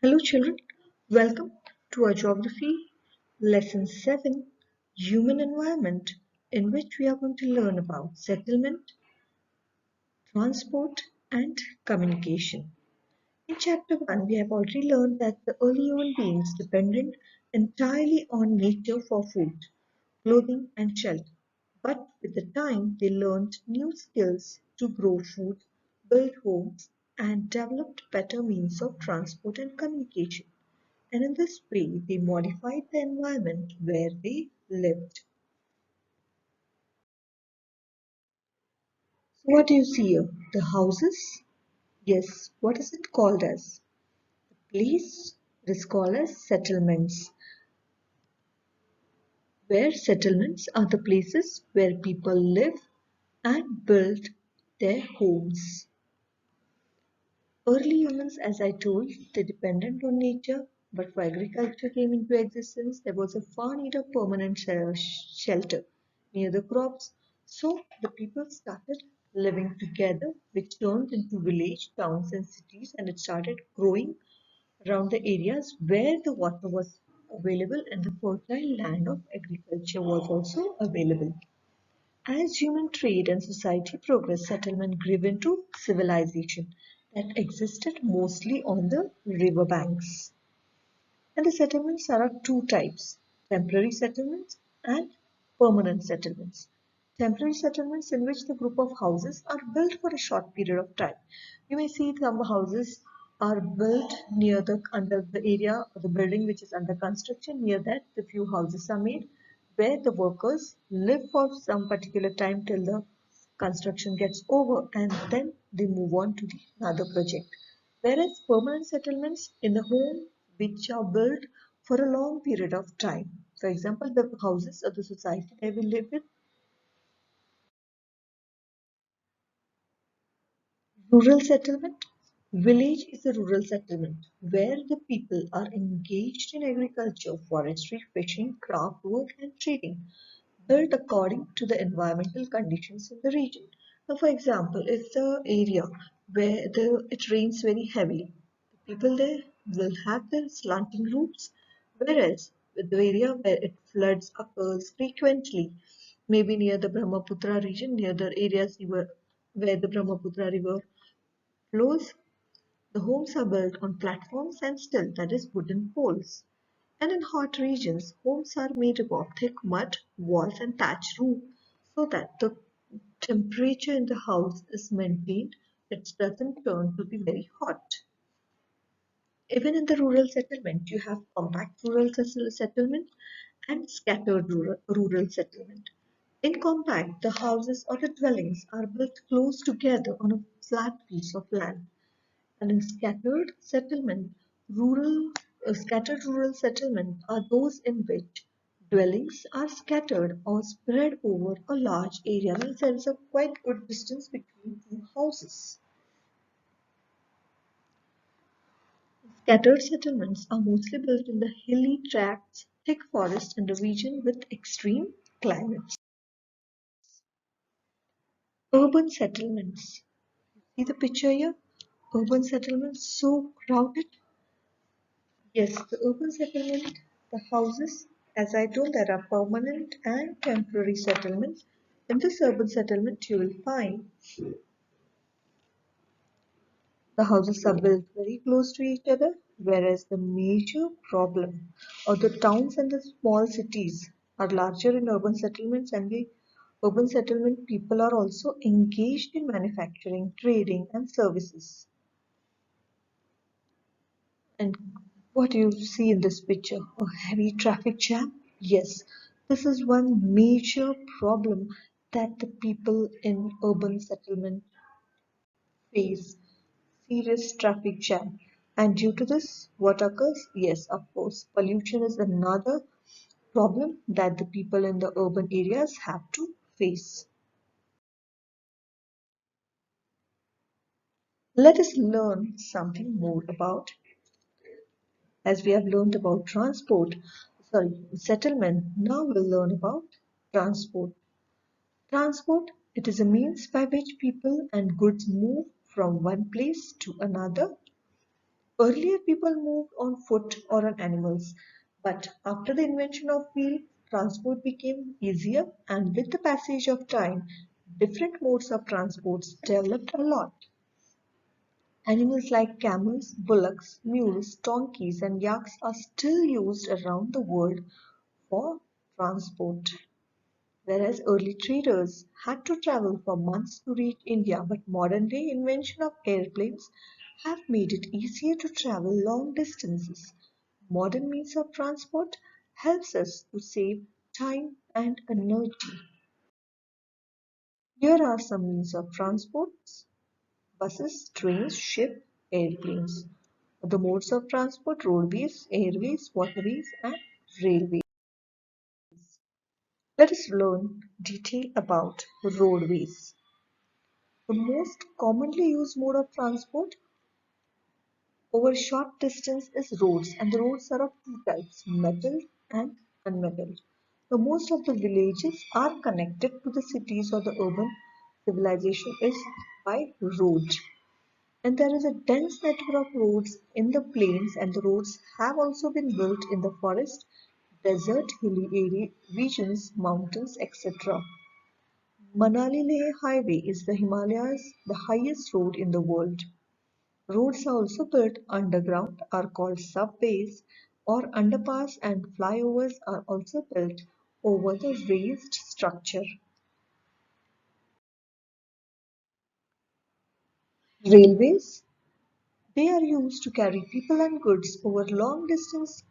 Hello children, welcome to our geography lesson 7 human environment, in which we are going to learn about settlement, transport and communication. In chapter 1 we have already learned that the early human beings depended entirely on nature for food, clothing and shelter. But with the time they learned new skills to grow food, build homes and developed better means of transport and communication, and in this way they modified the environment where they lived. So what do you see here? The houses? Yes, what is it called as? Place? It is called as settlements. Where settlements are the places where people live and build their homes. Early humans, as I told, they depended on nature, but for agriculture came into existence, there was a far need of permanent shelter near the crops. So the people started living together, which turned into village, towns, and cities, and it started growing around the areas where the water was available and the fertile land of agriculture was also available. As human trade and society progressed, settlement grew into civilization that existed mostly on the river banks. And the settlements are of two types: temporary settlements and permanent settlements. Temporary settlements in which the group of houses are built for a short period of time. You may see some houses are built near the under the area or the building which is under construction. Near that, the few houses are made where the workers live for some particular time till the construction gets over, and then they move on to the another project. Whereas permanent settlements in the home which are built for a long period of time. For example, the houses of the society they will live in. Rural settlement. Village is a rural settlement where the people are engaged in agriculture, forestry, fishing, craft work and trading, built according to the environmental conditions in the region. Now, for example, if the area where it rains very heavily, the people there will have their slanting roofs, whereas with the area where it floods occurs frequently, maybe near the Brahmaputra region, near the areas where the Brahmaputra river flows, the homes are built on platforms and still, that is, wooden poles. And in hot regions, homes are made up of thick mud walls and thatched roof so that the temperature in the house is maintained. It doesn't turn to be very hot. Even in the rural settlement, you have compact rural settlement and scattered rural settlement. In compact, the houses or the dwellings are built close together on a flat piece of land. And in scattered rural settlement are those in which dwellings are scattered or spread over a large area. Means there is a quite good distance between two houses. Scattered settlements are mostly built in the hilly tracts, thick forests, and a region with extreme climates. Urban settlements. See the picture here? Urban settlements so crowded. Yes, the urban settlement, the houses, as I told, there are permanent and temporary settlements. In this urban settlement, you will find the houses are built very close to each other, whereas the major problem or the towns and the small cities are larger in urban settlements, and the urban settlement people are also engaged in manufacturing, trading, and services. And what do you see in this picture? A heavy traffic jam? Yes, this is one major problem that the people in urban settlement face. Serious traffic jam. And due to this, what occurs? Yes, of course, pollution is another problem that the people in the urban areas have to face. Let us learn something more about, as we have learned about settlement. Now we'll learn about transport. Transport, it is a means by which people and goods move from one place to another. Earlier, people moved on foot or on animals, but after the invention of wheel, transport became easier, and with the passage of time, different modes of transports developed a lot. Animals like camels, bullocks, mules, donkeys, and yaks are still used around the world for transport. Whereas early traders had to travel for months to reach India, but modern day invention of airplanes have made it easier to travel long distances. Modern means of transport helps us to save time and energy. Here are some means of transport: buses, trains, ships, airplanes. The modes of transport: roadways, airways, waterways, and railways. Let us learn detail about roadways. The most commonly used mode of transport over short distance is roads, and the roads are of two types: metalled and unmetalled. The most of the villages are connected to the cities or the urban civilization is by road. And there is a dense network of roads in the plains, and the roads have also been built in the forest, desert, hilly area, regions, mountains, etc. Manali Leh Highway is the Himalayas, the highest road in the world. Roads are also built underground, are called subways, or underpass, and flyovers are also built over the raised structure. Railways, they are used to carry people and goods over long distance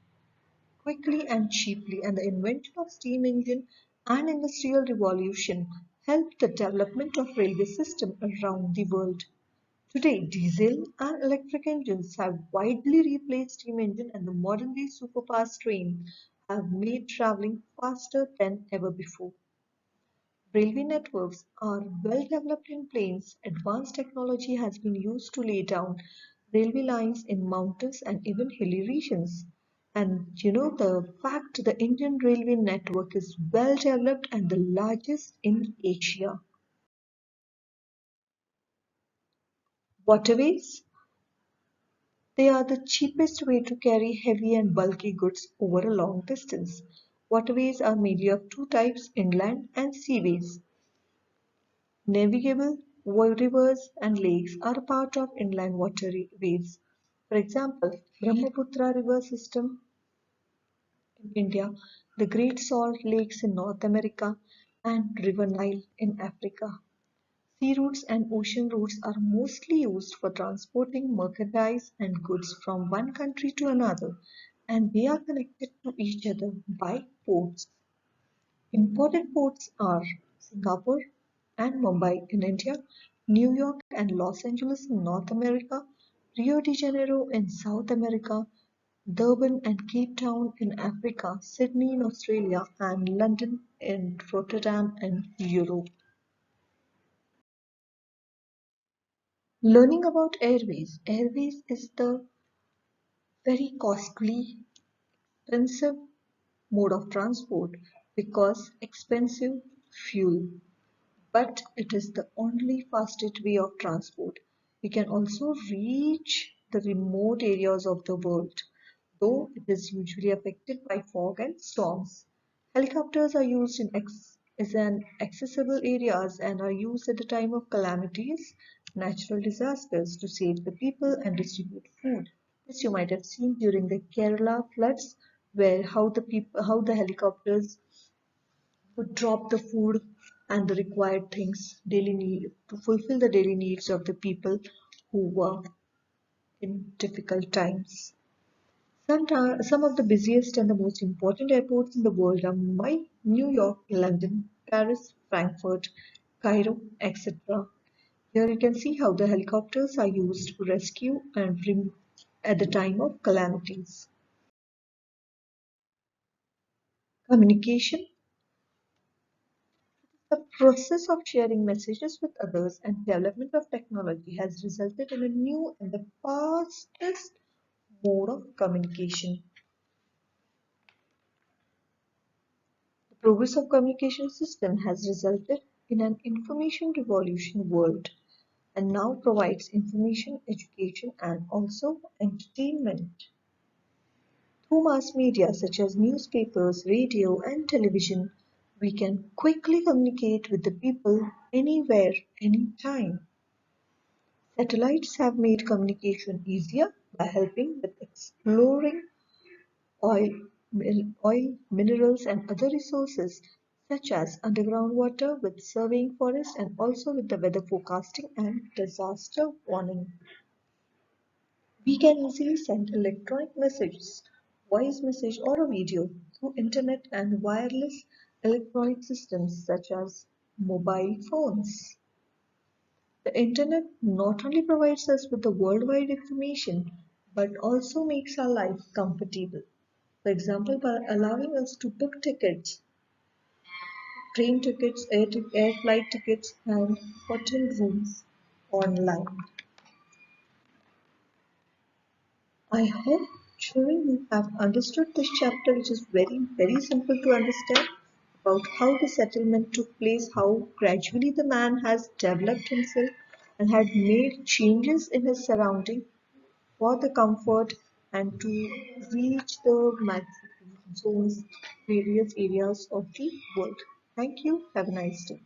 quickly and cheaply, and the invention of steam engine and industrial revolution helped the development of railway system around the world. Today, diesel and electric engines have widely replaced steam engine, and the modern day superfast train have made traveling faster than ever before. Railway networks are well developed in plains. Advanced technology has been used to lay down railway lines in mountains and even hilly regions. And the fact the Indian railway network is well developed and the largest in Asia. Waterways, they are the cheapest way to carry heavy and bulky goods over a long distance. Waterways are mainly of two types: inland and seaways. Navigable rivers and lakes are a part of inland waterways. For example, Brahmaputra river system in India, the Great Salt Lakes in North America, and River Nile in Africa. Sea routes and ocean routes are mostly used for transporting merchandise and goods from one country to another, and they are connected to each other by ports. Important ports are Singapore and Mumbai in India, New York and Los Angeles in North America, Rio de Janeiro in South America, Durban and Cape Town in Africa, Sydney in Australia, and London and Rotterdam in Europe. Learning about airways. Airways is the very costly, expensive mode of transport because expensive fuel, but it is the only fastest way of transport. We can also reach the remote areas of the world, though it is usually affected by fog and storms. Helicopters are used as an accessible areas and are used at the time of calamities, natural disasters to save the people and distribute food. This you might have seen during the Kerala floods, where how the helicopters would drop the food and the required things daily need to fulfill the daily needs of the people who were in difficult times. Some of the busiest and the most important airports in the world are Mumbai, New York, London, Paris, Frankfurt, Cairo, etc. Here you can see how the helicopters are used to rescue and at the time of calamities. Communication, the process of sharing messages with others and development of technology has resulted in a new and the fastest mode of communication. The progress of communication system has resulted in an information revolution world. and now provides information, education, and also entertainment. Through mass media such as newspapers, radio, and television, we can quickly communicate with the people anywhere, anytime. Satellites have made communication easier by helping with exploring oil, oil, minerals, and other resources such as underground water, with surveying forests, and also with the weather forecasting and disaster warning. We can easily send electronic messages, voice message, or a video through internet and wireless electronic systems such as mobile phones. The internet not only provides us with the worldwide information but also makes our life comfortable. For example, by allowing us to book tickets, train tickets, air flight tickets, and hotel rooms online. I hope children you have understood this chapter, which is very, very simple to understand about how the settlement took place, how gradually the man has developed himself and had made changes in his surrounding for the comfort and to reach the zones, various areas of the world. Thank you. Have a nice day.